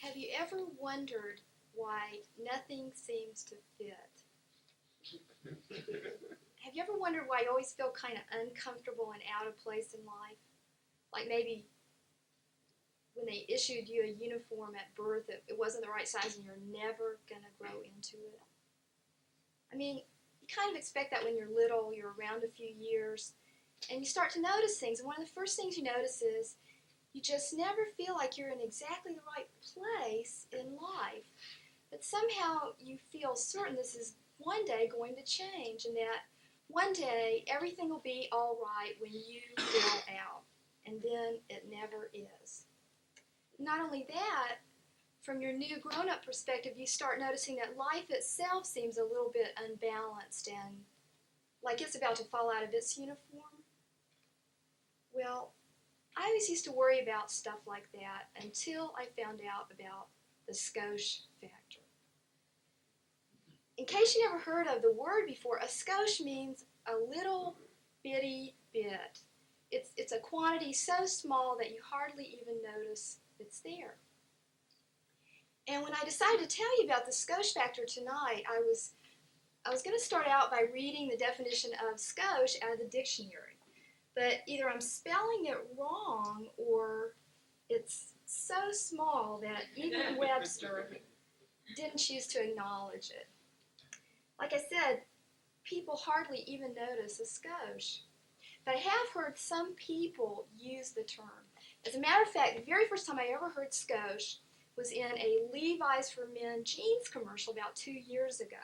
Have you ever wondered why nothing seems to fit? Have you ever wondered why you always feel kind of uncomfortable and out of place in life? Like maybe when they issued you a uniform at birth, it wasn't the right size and you're never going to grow into it. I mean, you kind of expect that when you're little, you're around a few years, and you start to notice things. And one of the first things you notice is you just never feel like you're in exactly the right place in life. But somehow you feel certain this is one day going to change, and that one day everything will be all right when you fill out. And then it never is. Not only that, from your new grown-up perspective, you start noticing that life itself seems a little bit unbalanced and like it's about to fall out of its uniform. Well, I always used to worry about stuff like that until I found out about the Skosh factor. In case you never heard of the word before, a skosh means a little bitty bit. It's a quantity so small that you hardly even notice it's there. And when I decided to tell you about the Skosh factor tonight, I was going to start out by reading the definition of skosh out of the dictionary. But either I'm spelling it wrong or it's so small that even Webster didn't choose to acknowledge it. Like I said, people hardly even notice a skosh. But I have heard some people use the term. As a matter of fact, the very first time I ever heard skosh was in a Levi's for Men jeans commercial about 2 years ago.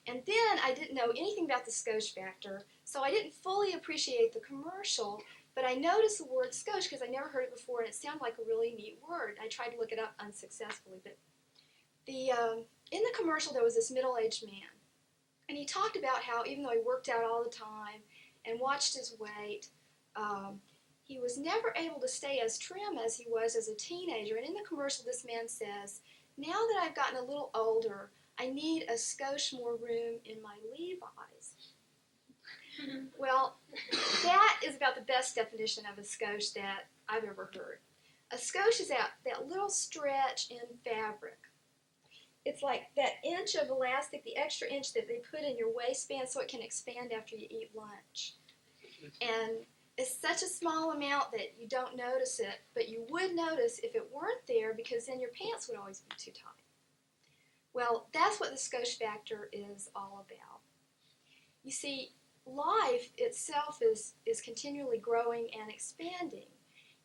And then I didn't know anything about the skosh factor, so I didn't fully appreciate the commercial, but I noticed the word skosh because I never heard it before, and it sounded like a really neat word. I tried to look it up unsuccessfully, but in the commercial there was this middle-aged man, and he talked about how even though he worked out all the time and watched his weight, he was never able to stay as trim as he was as a teenager. And in the commercial, this man says, "Now that I've gotten a little older, I need a skosh more room in my Levi's." Well, that is about the best definition of a skosh that I've ever heard. A skosh is that little stretch in fabric. It's like that inch of elastic, the extra inch that they put in your waistband so it can expand after you eat lunch. And it's such a small amount that you don't notice it, but you would notice if it weren't there because then your pants would always be too tight. Well, that's what the skosh factor is all about. You see, life itself is continually growing and expanding,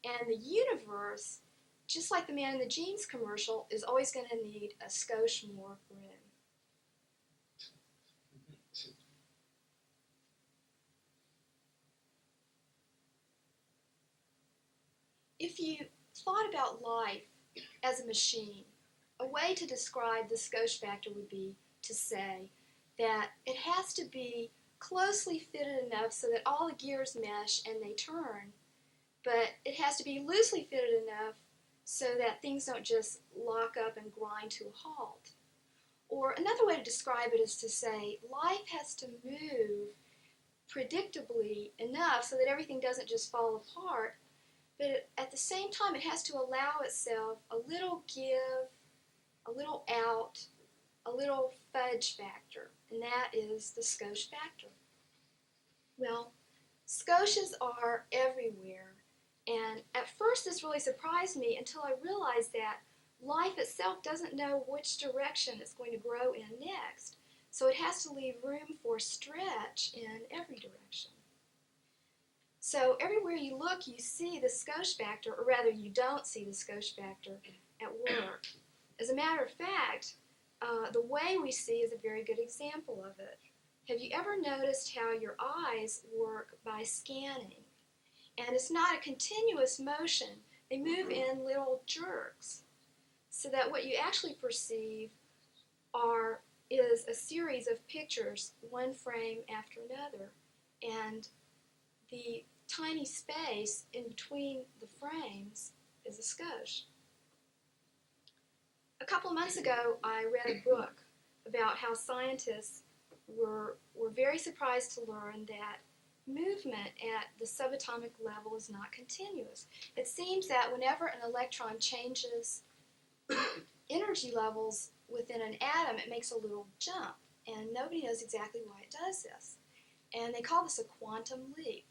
and the universe, just like the man in the jeans commercial, is always going to need a skosh more room. If you thought about life as a machine, a way to describe the skosh factor would be to say that it has to be closely fitted enough so that all the gears mesh and they turn, but it has to be loosely fitted enough so that things don't just lock up and grind to a halt. Or another way to describe it is to say life has to move predictably enough so that everything doesn't just fall apart, but at the same time it has to allow itself a little give, a little out, a little fudge factor, and that is the skosh factor. Well, skoshes are everywhere, and at first this really surprised me until I realized that life itself doesn't know which direction it's going to grow in next, so it has to leave room for stretch in every direction. So everywhere you look, you see the skosh factor, or rather you don't see the skosh factor at work. As a matter of fact, the way we see is a very good example of it. Have you ever noticed how your eyes work by scanning? And it's not a continuous motion. They move in little jerks, so that what you actually perceive is a series of pictures, one frame after another. And the tiny space in between the frames is a skosh. A couple of months ago, I read a book about how scientists were very surprised to learn that movement at the subatomic level is not continuous. It seems that whenever an electron changes energy levels within an atom, it makes a little jump. And nobody knows exactly why it does this. And they call this a quantum leap.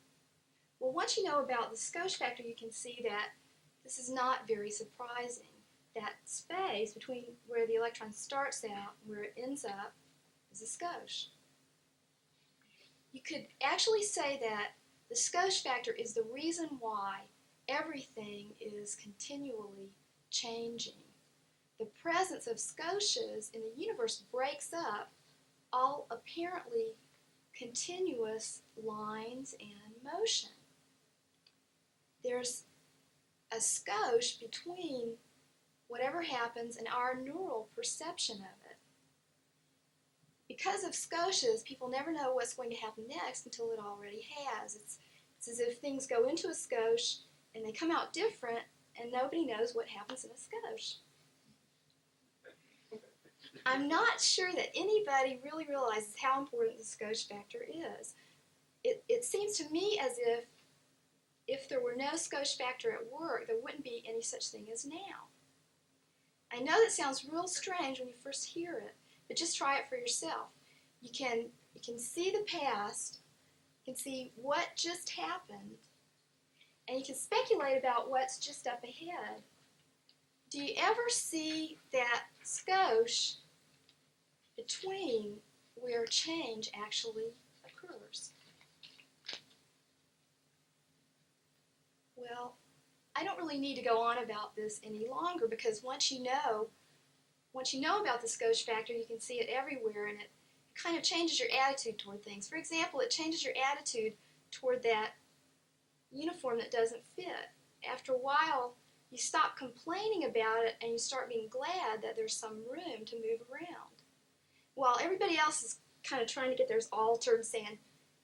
Well, once you know about the Skosh factor, you can see that this is not very surprising. That space between where the electron starts out and where it ends up is a Skosh. You could actually say that the Skosh factor is the reason why everything is continually changing. The presence of Skoshes in the universe breaks up all apparently continuous lines and motion. There's a Skosh between whatever happens and our neural perception of it. Because of Skoshes, people never know what's going to happen next until it already has. It's as if things go into a Skosh and they come out different and nobody knows what happens in a Skosh. I'm not sure that anybody really realizes how important the Skosh factor is. It seems to me as if there were no Skosh factor at work, there wouldn't be any such thing as now. I know that sounds real strange when you first hear it, but just try it for yourself. You can see the past, you can see what just happened, and you can speculate about what's just up ahead. Do you ever see that Skosh between where change actually occurs? Well, I don't really need to go on about this any longer because once you know about the Skosh factor, you can see it everywhere, and it kind of changes your attitude toward things. For example, it changes your attitude toward that uniform that doesn't fit. After a while, you stop complaining about it and you start being glad that there's some room to move around. While everybody else is kind of trying to get theirs altered, saying, am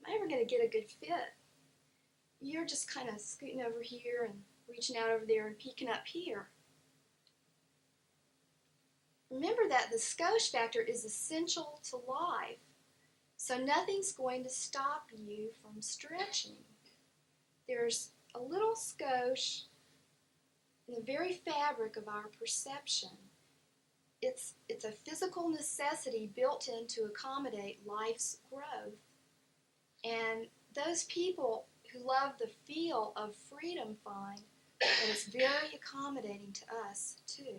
I ever going to get a good fit? You're just kind of scooting over here and reaching out over there and peeking up here. Remember that the Skosh factor is essential to life, so nothing's going to stop you from stretching. There's a little Skosh in the very fabric of our perception. It's a physical necessity built in to accommodate life's growth. And those people who love the feel of freedom find that it's very accommodating to us too.